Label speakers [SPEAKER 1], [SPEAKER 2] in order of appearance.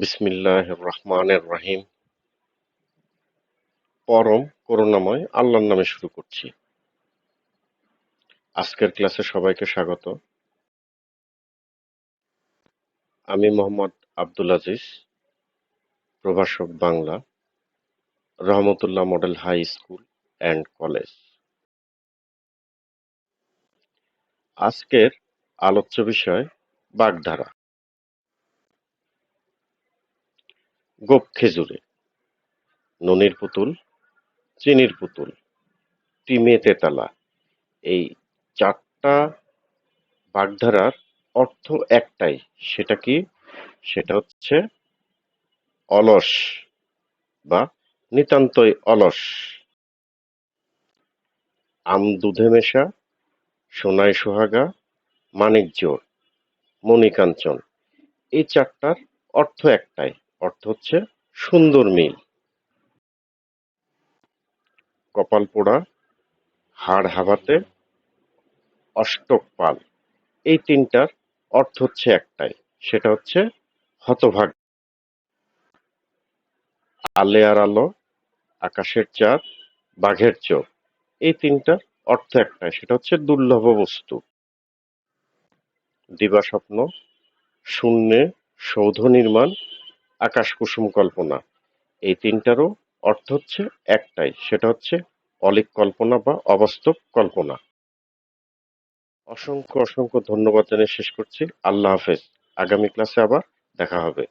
[SPEAKER 1] বিসমিল্লাহির রহমানির রহিম। পরম করুণাময় আল্লাহর নামে শুরু করছি। আজকের ক্লাসে সবাইকে স্বাগত। আমি মোহাম্মদ আব্দুল আজিজ, প্রভাষক Bangla, Rahmatullah model high school and college. আজকের আলোচ্য বিষয় বাগধারা। গোপ খেজুরে, ননির পুতুল, চিনির পুতুল, তিমে তেতালা, এই চারটা বাগধারার অর্থ একটাই। সেটা কি? সেটা হচ্ছে অলস বা নিতান্তই অলস। আম দুধে মেশা, সোনায় সোহাগা, মানিক জোড়, মণিকাঞ্চন, এই চারটার অর্থ একটাই। অর্থ হচ্ছে সুন্দর মিল। কপাল পোড়া, হাড় হাবাতে, অষ্টক পাল, এই তিনটার অর্থ হচ্ছে একটাই। সেটা হচ্ছে হতভাগ। আলে আর আলো, আকাশের চাঁদ, বাঘের চোখ, এই তিনটার অর্থ একটাই। সেটা হচ্ছে দুর্লভ বস্তু। দিবাস্বপ্ন, শূন্যে সৌধ নির্মাণ, আকাশ কুসুম কল্পনা, এই তিনটারও অর্থ হচ্ছে একটাই। সেটা হচ্ছে অলীক কল্পনা বা অবাস্তব কল্পনা। অসংখ্য অসংখ্য ধন্যবাদ জানিয়ে শেষ করছি। আল্লাহ হাফেজ। আগামী ক্লাসে আবার দেখা হবে।